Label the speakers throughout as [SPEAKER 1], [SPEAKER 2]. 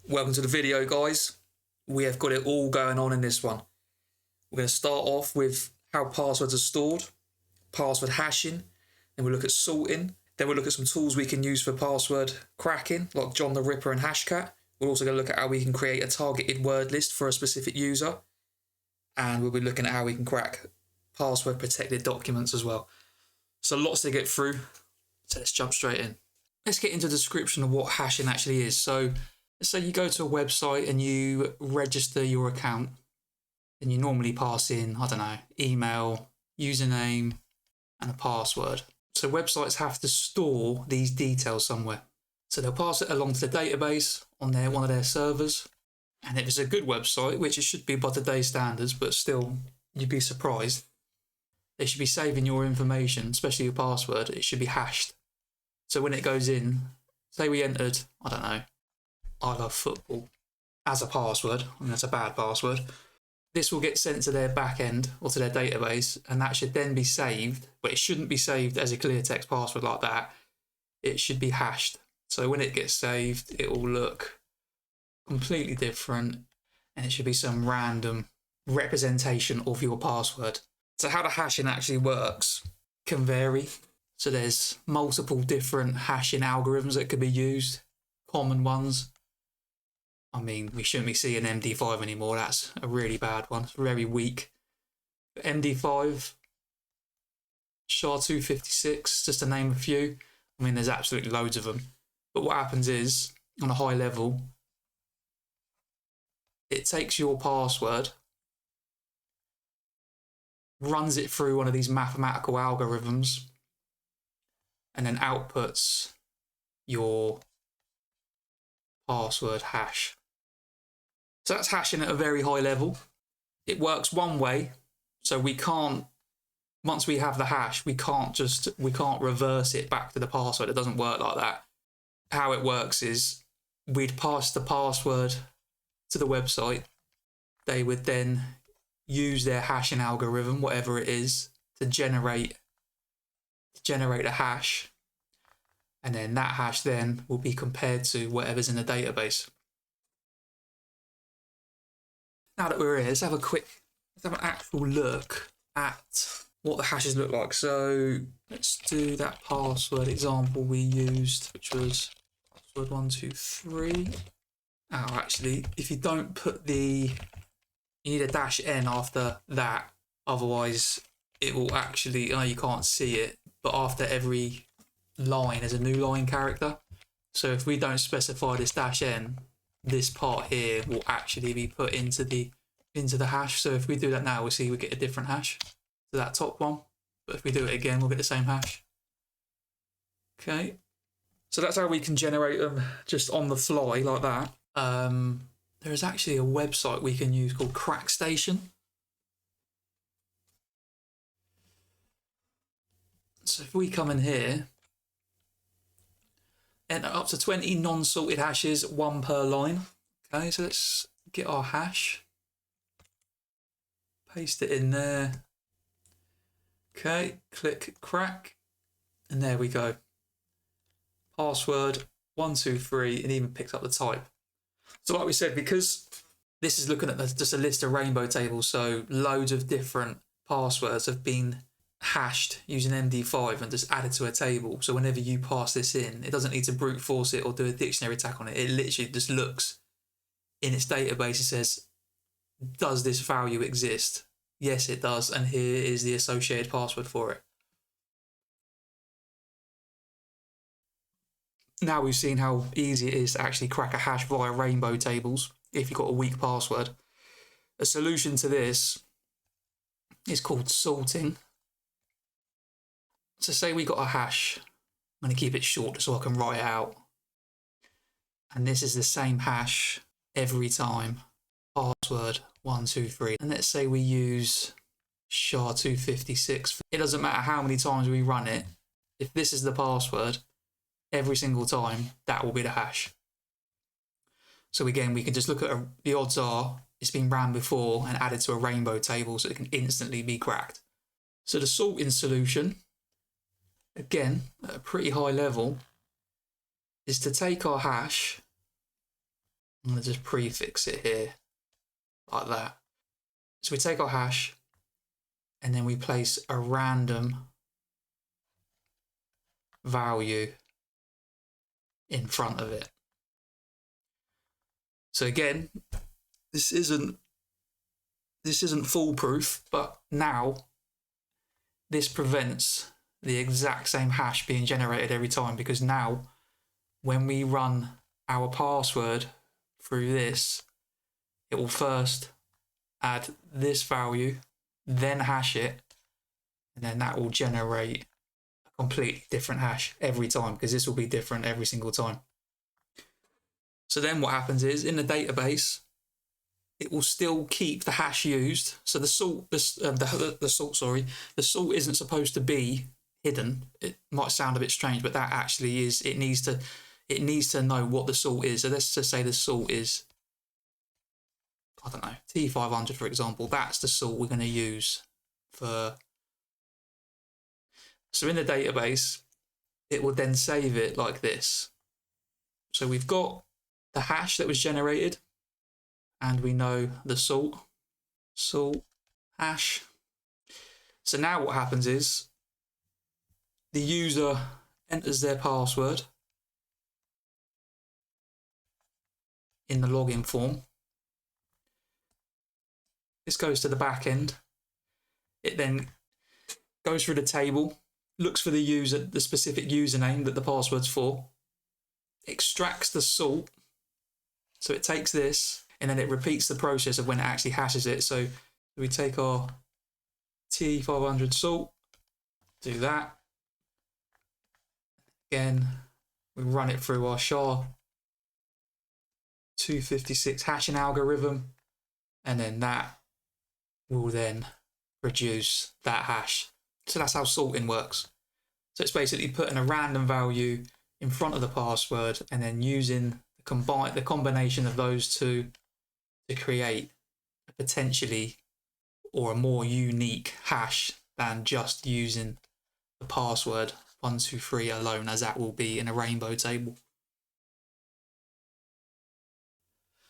[SPEAKER 1] Welcome to the video, guys. We have got it all going on in this one. We're going to start off with how passwords are stored, password hashing, then we'll look at sorting, then we'll look at some tools we can use for password cracking, like John the Ripper and Hashcat. We're also going to look at how we can create a targeted word list for a specific user, and we'll be looking at how we can crack password protected documents as well. So lots to get through, so let's jump straight in. Let's get into the description of what hashing actually is. So let's say you go to a website and you register your account, and you normally pass in, I don't know, email, username, and a password. So websites have to store these details somewhere. So they'll pass it along to the database on one of their servers. And if it's a good website, which it should be by today's standards, but still, you'd be surprised, they should be saving your information, especially your password. It should be hashed. So when it goes in, say we entered, I don't know, I love football as a password, and that's a bad password. This will get sent to their back end or to their database, and that should then be saved, but it shouldn't be saved as a clear text password like that. It should be hashed. So when it gets saved, it will look completely different, and it should be some random representation of your password. So how the hashing actually works can vary. So there's multiple different hashing algorithms that could be used, common ones. I mean, we shouldn't be seeing MD5 anymore. That's a really bad one. It's very weak. But MD5, SHA-256, just to name a few. I mean, there's absolutely loads of them. But what happens is, on a high level, it takes your password, runs it through one of these mathematical algorithms, and then outputs your password hash. So that's hashing at a very high level. It works one way, so we can't, once we have the hash, we can't reverse it back to the password. It doesn't work like that. How it works is we'd pass the password to the website. They would then use their hashing algorithm, whatever it is, to generate a hash, and then that hash then will be compared to whatever's in the database. Now that we're here, let's have an actual look at what the hashes look like. So let's do that password example we used, which was password 123. Oh, actually, if you don't put you need a -n after that, otherwise it will actually, you can't see it, but after every line is a new line character. So if we don't specify this -n, this part here will actually be put into the hash. So if we do that now, we'll see we get a different hash to that top one. But if we do it again, we'll get the same hash. Okay. So that's how we can generate them just on the fly like that. There is actually a website we can use called CrackStation. So if we come in here, enter up to 20 non-sorted hashes, 1 per line. Okay, so let's get our hash. Paste it in there. Okay, click crack, and there we go. Password 123, and even picks up the type. So like we said, because this is looking at just a list of rainbow tables, so loads of different passwords have been hashed using MD5 and just added to a table. So whenever you pass this in, it doesn't need to brute force it or do a dictionary attack on it. It literally just looks in its database and says, does this value exist? Yes, it does. And here is the associated password for it. Now we've seen how easy it is to actually crack a hash via rainbow tables if you've got a weak password. A solution to this is called sorting. So say we got a hash. I'm going to keep it short so I can write it out. And this is the same hash every time. Password 123. And let's say we use SHA-256. It doesn't matter how many times we run it. If this is the password, every single time, that will be the hash. So again, we can just look at the odds are it's been ran before and added to a rainbow table so it can instantly be cracked. So the sorting solution, again, at a pretty high level, is to take our hash I'm going to just prefix it here like that. So we take our hash and then we place a random value in front of it. So again, this isn't foolproof, but now this prevents the exact same hash being generated every time, because now when we run our password through this, it will first add this value, then hash it, and then that will generate a completely different hash every time, because this will be different every single time. So then what happens is, in the database, it will still keep the hash used. So the salt isn't supposed to be hidden. It might sound a bit strange, but that actually is. It needs to know what the salt is. So let's just say the salt is, I don't know, T500 for example. That's the salt we're going to use for. So in the database, it will then save it like this. So we've got the hash that was generated, and we know the salt hash. So now what happens is the user enters their password in the login form. This goes to the back end. It then goes through the table, looks for the specific username that the password's for, extracts the salt. So it takes this and then it repeats the process of when it actually hashes it. So we take our T500 salt, do that. Again, we run it through our SHA-256 hashing algorithm, and then that will then produce that hash. So that's how salting works. So it's basically putting a random value in front of the password and then using the combination of those two to create a potentially or a more unique hash than just using the password 123 alone, as that will be in a rainbow table.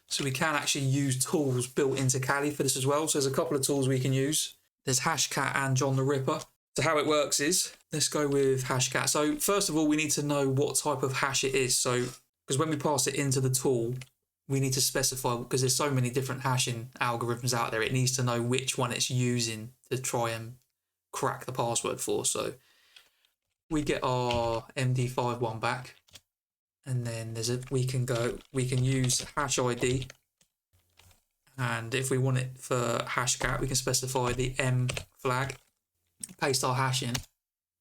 [SPEAKER 1] So we can actually use tools built into Kali for this as well. So there's a couple of tools we can use. There's Hashcat and John the Ripper. So how it works is, let's go with Hashcat. So first of all, we need to know what type of hash it is. So because when we pass it into the tool, we need to specify, because there's so many different hashing algorithms out there, it needs to know which one it's using to try and crack the password for. So we get our MD5 one back, and then we can use hash ID, and if we want it for Hashcat, we can specify the M flag, paste our hash in,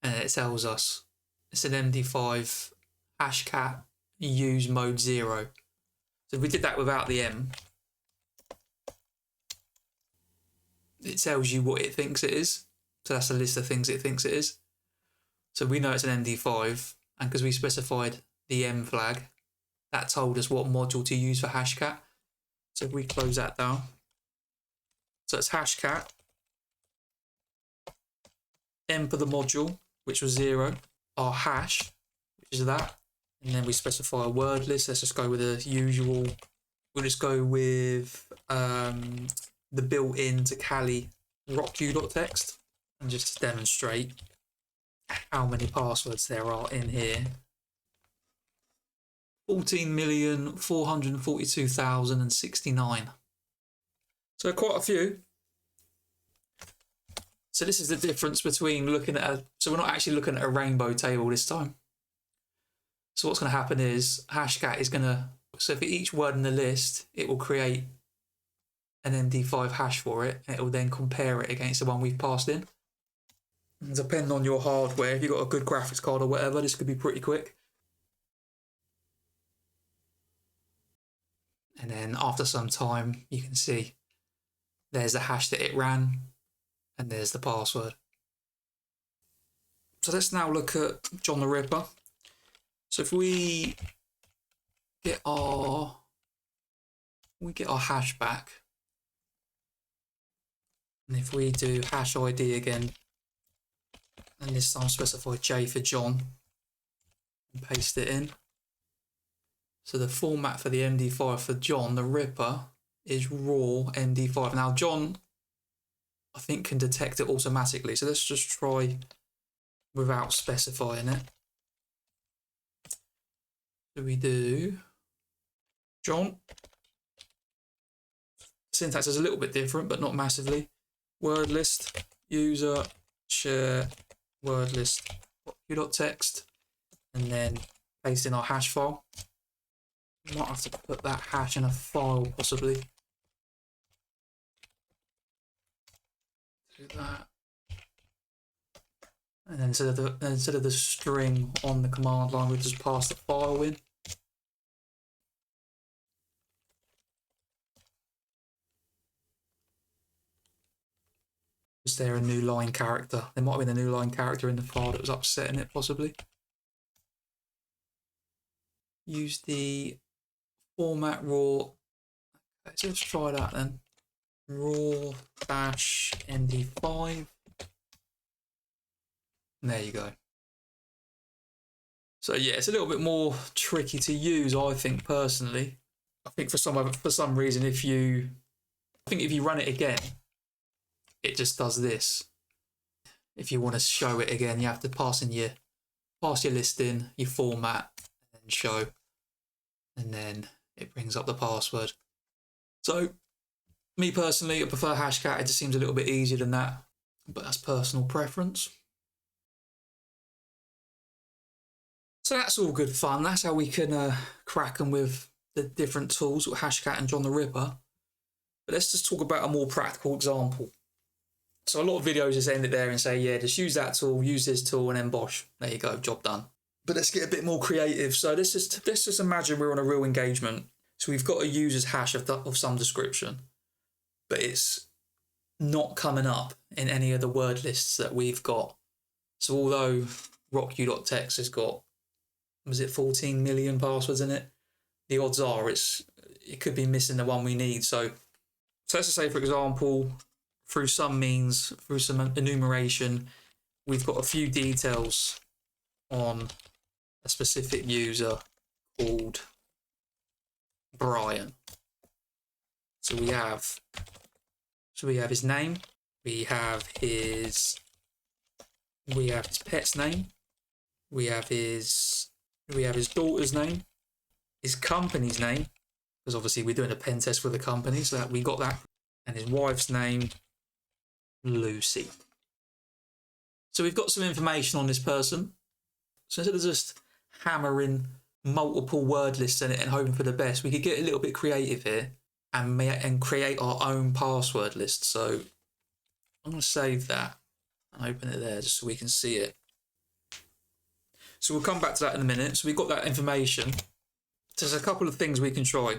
[SPEAKER 1] and it tells us it's an MD5 Hashcat use mode 0. So if we did that without the M, it tells you what it thinks it is. So that's a list of things it thinks it is. So we know it's an MD5, and because we specified the M flag, that told us what module to use for Hashcat. So if we close that down, so it's Hashcat, M for the module, which was 0, our hash, which is that, and then we specify a word list. Let's just go with the usual. We'll just go with the built-in to Kali rocku.txt, and just to demonstrate how many passwords there are in here. 14,442,069. So quite a few. So this is the difference between looking at so we're not actually looking at a rainbow table this time. So what's going to happen is Hashcat is going to, so for each word in the list, it will create an MD5 hash for it, and it will then compare it against the one we've passed in. And depending on your hardware, if you've got a good graphics card or whatever, this could be pretty quick. And then after some time, you can see there's the hash that it ran, and there's the password. So let's now look at John the Ripper. So if we get our hash back, and if we do hash ID again, and this time specify J for John, and paste it in. So the format for the MD5 for John the Ripper is raw MD5. Now John, I think, can detect it automatically. So let's just try without specifying it. So we do John. Syntax is a little bit different, but not massively. Word list, user, share, word list, text, and then paste in our hash file. We might have to put that hash in a file, possibly. Do that. And then instead of the string on the command line, we'll just pass the file in. Is there a new line character? There might have been a new line character in the file that was upsetting it, possibly. Use the format raw. Okay, so let's try that then. Raw dash MD5. And there you go. So yeah, it's a little bit more tricky to use, I think, personally. I think for some reason, if you run it again, it just does this. If you want to show it again, you have to pass your list in, your format, and then show, and then it brings up the password. So me personally, I prefer Hashcat. It just seems a little bit easier than that, but that's personal preference. So that's all good fun. That's how we can crack them with the different tools with Hashcat and John the Ripper. But let's just talk about a more practical example. So a lot of videos just end it there and say, yeah, just use that tool, use this tool, and then bosh, there you go, job done. But let's get a bit more creative. So let's just imagine we're on a real engagement. So we've got a user's hash of some description, but it's not coming up in any of the word lists that we've got. So although rocku.txt has got, was it 14 million passwords in it? The odds are it could be missing the one we need. So let's just say, for example, through some means, through some enumeration, we've got a few details on a specific user called Brian. So we have his name, we have his pet's name, we have his daughter's name, his company's name, because obviously we're doing a pen test for the company, so that we got that, and his wife's name, Lucy. So we've got some information on this person. So instead of just hammering multiple word lists in it and hoping for the best, we could get a little bit creative here and create our own password list. So I'm going to save that and open it there just so we can see it. So we'll come back to that in a minute. So we've got that information. There's a couple of things we can try.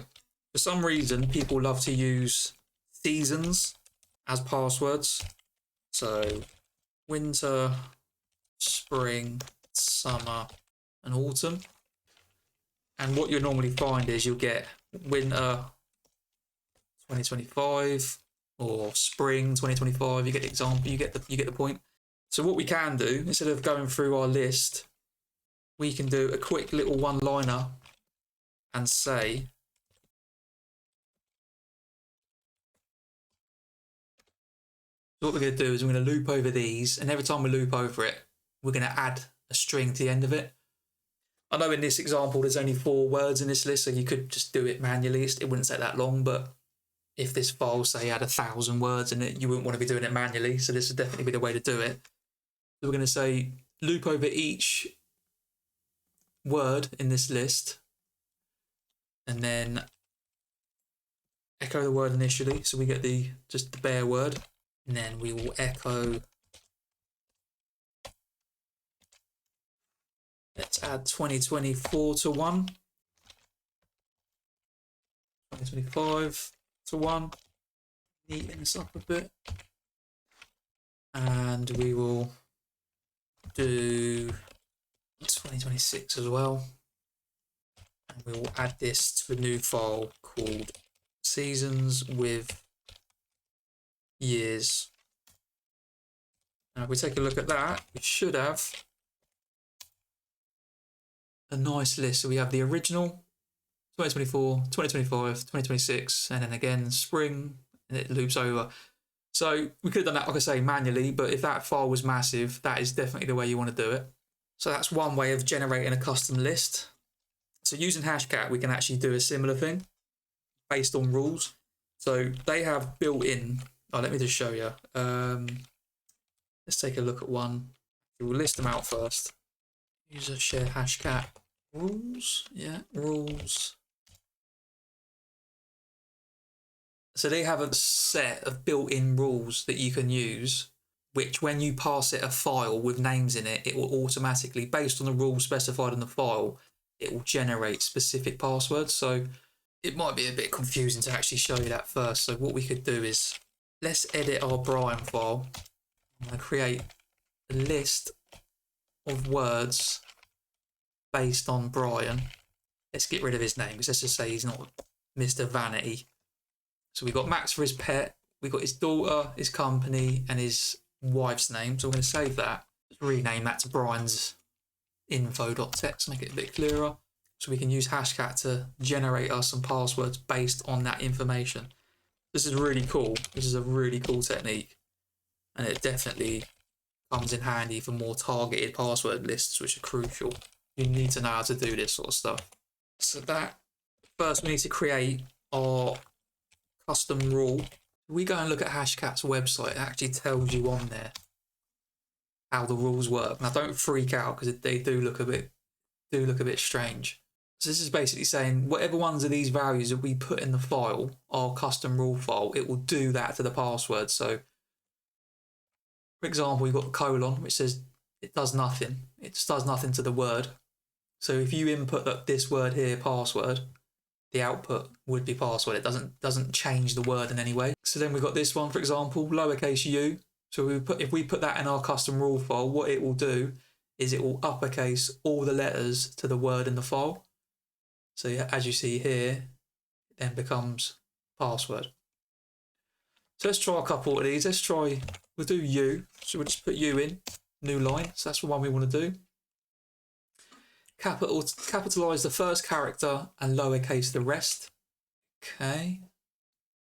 [SPEAKER 1] For some reason, people love to use seasons as passwords. So winter, spring, summer, and autumn. And what you'll normally find is you'll get winter 2025 or spring 2025. You get the example, you get the point. So what we can do, instead of going through our list, we can do a quick little one-liner and say, so what we're going to do is we're going to loop over these, and every time we loop over it, we're going to add a string to the end of it. I know in this example there's only 4 words in this list, so you could just do it manually. It wouldn't take that long, but if this file, say, had 1,000 words in it, you wouldn't want to be doing it manually, so this would definitely be the way to do it. So we're going to say loop over each word in this list, and then echo the word initially, so we get just the bare word, and then we will echo. Let's add 2024 to 1, 2025 to 1, neaten this up a bit, and we will do 2026 as well, and we will add this to a new file called seasons with years. Now if we take a look at that, we should have a nice list. So we have the original, 2024, 2025, 2026, and then again spring, and it loops over. So we could have done that, like I say, manually, but if that file was massive, that is definitely the way you want to do it. So that's one way of generating a custom list. So using Hashcat, we can actually do a similar thing based on rules. So they have built in, let me just show you. Let's take a look at one. We'll list them out first. User share Hashcat rules. Yeah, rules. So they have a set of built-in rules that you can use, which when you pass it a file with names in it, it will automatically, based on the rules specified in the file, it will generate specific passwords. So it might be a bit confusing to actually show you that first. So what we could do is, let's edit our Brian file. I'm going to create a list of words based on Brian. Let's get rid of his name, because let's just say he's not Mr. Vanity. So we've got Max for his pet, we've got his daughter, his company, and his wife's name. So I'm going to save that. Let's rename that to Brian's info.text, make it a bit clearer. So we can use Hashcat to generate us some passwords based on that information. This is really cool. This is a really cool technique. And it definitely comes in handy for more targeted password lists, which are crucial. You need to know how to do this sort of stuff. So that, first we need to create our custom rule. We go and look at Hashcat's website, it actually tells you on there how the rules work. Now don't freak out, because they do look a bit strange. So this is basically saying whatever ones of these values that we put in the file, our custom rule file, it will do that to the password. So for example, we've got the colon, which says it does nothing. It just does nothing to the word. So if you input this word here, password, the output would be password. It doesn't change the word in any way. So then we've got this one, for example, lowercase u. So if we put that in our custom rule file, what it will do is it will uppercase all the letters to the word in the file. So as you see here, it then becomes password. So let's try a couple of these. We'll do u. So we'll just put u in, new line. So that's the one we want to do. Capitalize the first character and lowercase the rest. Okay.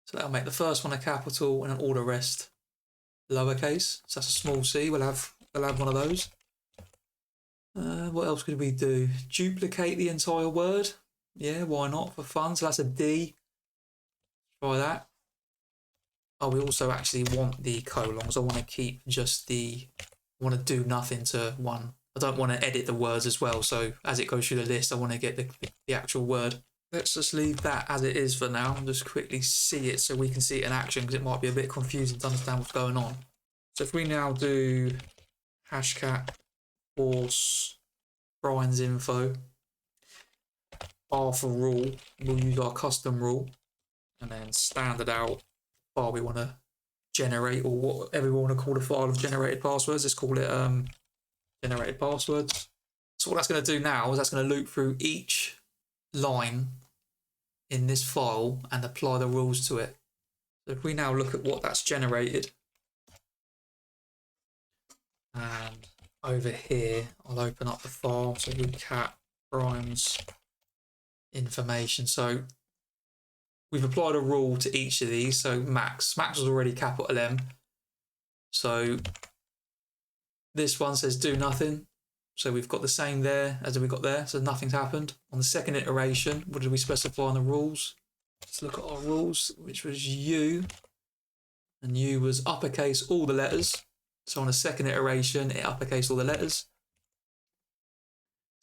[SPEAKER 1] So that'll make the first one a capital and then all the rest lowercase. So that's a small c. We'll have one of those. What else could we do? Duplicate the entire word. Yeah, why not, for fun? So that's a D. Try that. Oh, we also actually want the colons. I want to keep just I want to do nothing to one. I don't want to edit the words as well. So as it goes through the list, I want to get the actual word. Let's just leave that as it is for now and just quickly see it so we can see it in action, because it might be a bit confusing to understand what's going on. So if we now do Hashcat force Brian's info, R for rule, we'll use our custom rule, and then standard out file we want to generate, or whatever we want to call the file of generated passwords. Let's call it generated passwords. So what that's going to do now is that's going to loop through each line in this file and apply the rules to it. So if we now look at what that's generated, and over here I'll open up the file, so we cat Brian's information. So we've applied a rule to each of these. So Max was already capital M, so this one says do nothing. So we've got the same there as we got there, so nothing's happened. On the second iteration, what did we specify in the rules? Let's look at our rules, which was U, and U was uppercase all the letters. So on the second iteration, it uppercased all the letters.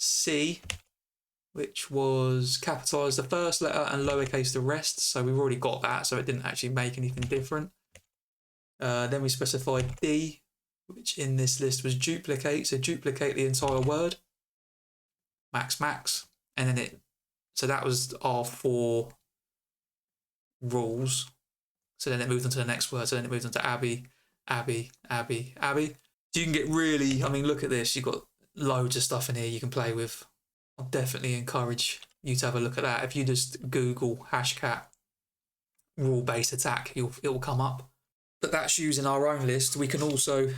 [SPEAKER 1] C, which was capitalised the first letter and lowercase the rest. So we've already got that, so it didn't actually make anything different. Then we specified D, which in this list was duplicate, so duplicate the entire word, max, and then so that was our 4 rules. So then it moved on to the next word, so then it moved on to Abby. So you can get really, I mean, look at this, you've got loads of stuff in here you can play with. I'll definitely encourage you to have a look at that. If you just Google Hashcat rule-based attack, it will come up. But that's using our own list. We can also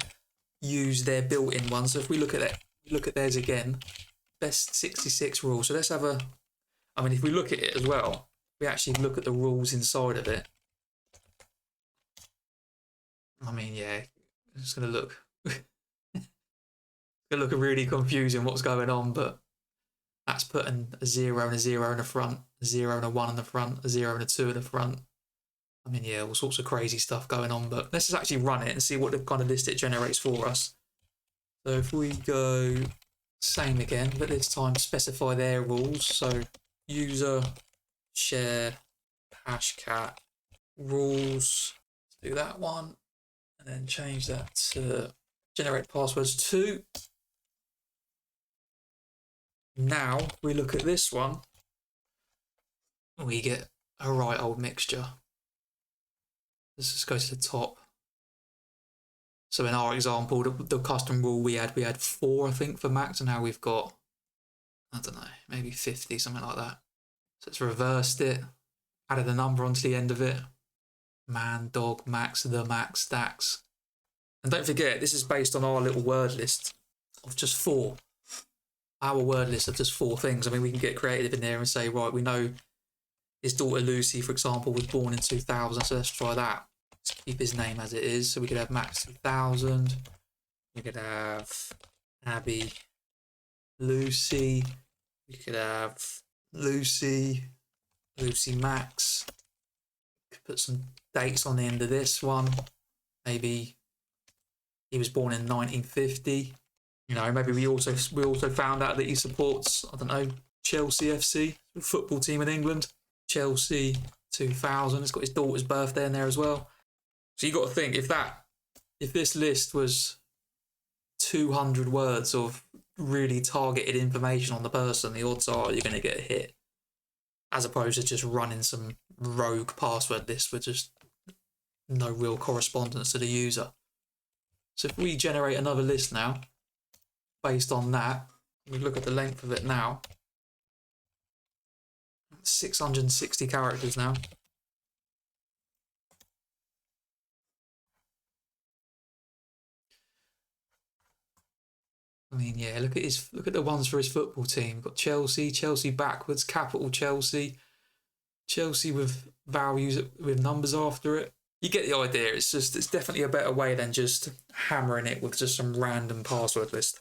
[SPEAKER 1] use their built-in one. So if we look at theirs again, best 66 rule. So let's have a I mean, if we look at it as well, we actually look at the rules inside of it. I mean, yeah, it's going to look really confusing what's going on, but that's putting a 0 and a 0 in the front, a 0 and a 1 in the front, a 0 and a 2 in the front. I mean, yeah, all sorts of crazy stuff going on, but let's just actually run it and see what the kind of list it generates for us. So if we go same again, but this time specify their rules. So user share hashcat rules. Let's do that one, and then change that to generate passwords 2. Now we look at this one, we get a right old mixture. Let's just go to the top. So in our example, the custom rule we had 4, I think, for max, and now we've got, I don't know, maybe 50, something like that. So it's reversed it, added a number onto the end of it. Man, dog, max, the max, dax. And don't forget, this is based on our little word list of just 4. Our word list of just 4 things. I mean, we can get creative in there and say, right, we know his daughter Lucy, for example, was born in 2000, so let's try that. Let's keep his name as it is. So we could have Max 2000. We could have Abby Lucy. We could have Lucy Max. Could put some dates on the end of this one. Maybe he was born in 1950. You know, maybe we also found out that he supports, I don't know, Chelsea FC, a football team in England. Chelsea 2000. It's got his daughter's birthday in there as well. So you got to think, if this list was 200 words of really targeted information on the person, the odds are you're going to get a hit, as opposed to just running some rogue password list with just no real correspondence to the user. So if we generate another list now, based on that, we look at the length of it now, 660 characters now. I mean, yeah, look at the ones for his football team. We've got Chelsea backwards, capital Chelsea with values with numbers after it. You get the idea. It's definitely a better way than just hammering it with just some random password list.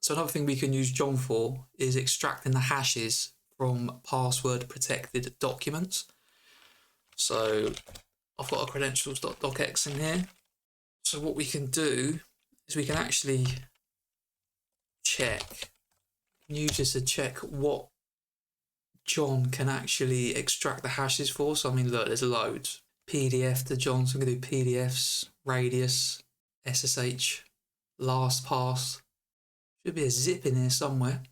[SPEAKER 1] So another thing we can use John for is extracting the hashes from password protected documents. So I've got a credentials.docx in here. So what we can do is we can actually use this to check what John can actually extract the hashes for. So I mean, look, there's loads. PDF to John, so we can do PDFs, radius, SSH, LastPass. Should be a zip in here somewhere.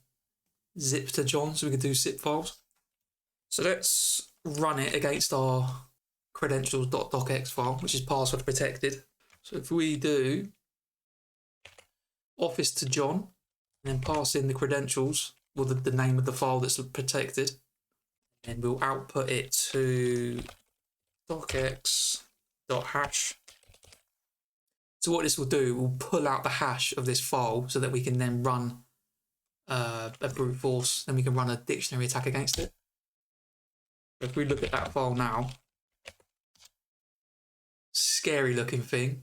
[SPEAKER 1] Zip to John, so we can do zip files. So let's run it against our credentials.docx file, which is password protected. So if we do office to John, and then pass in the credentials, or the name of the file that's protected, and we'll output it to docx.hash. So what this will do, we'll pull out the hash of this file so that we can then run a brute force, then we can run a dictionary attack against it. If we look at that file now, scary looking thing,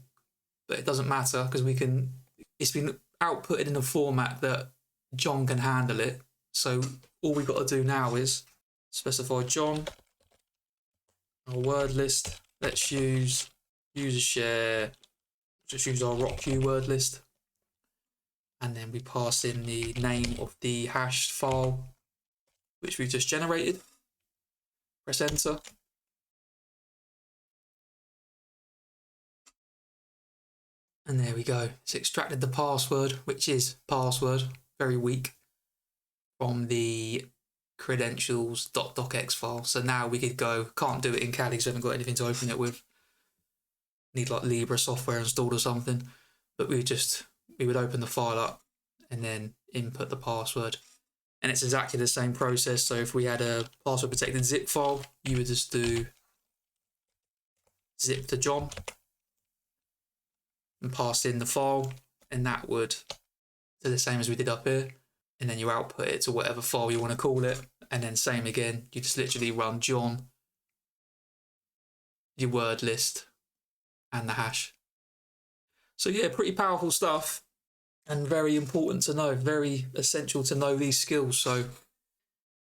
[SPEAKER 1] but it doesn't matter because it's been outputted in a format that John can handle it. So all we've got to do now is specify John, our word list. Let's use user share, just use our RockU word list. And then we pass in the name of the hash file, which we've just generated. Press enter. And there we go. It's extracted the password, which is password, very weak, from the credentials.docx file. So now we could go, can't do it in Kali because we haven't got anything to open it with. Need like Libra software installed or something. But we would open the file up and then input the password. And it's exactly the same process. So if we had a password protected zip file, you would just do zip to John and pass in the file, and that would do the same as we did up here. and then you output it to whatever file you want to call it. And then same again, you just literally run John, your word list, and the hash. So yeah, pretty powerful stuff and very important to know, very essential to know these skills. So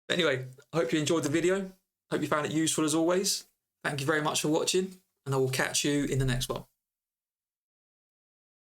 [SPEAKER 1] anyway, I hope you enjoyed the video. Hope you found it useful as always. Thank you very much for watching, and I will catch you in the next one.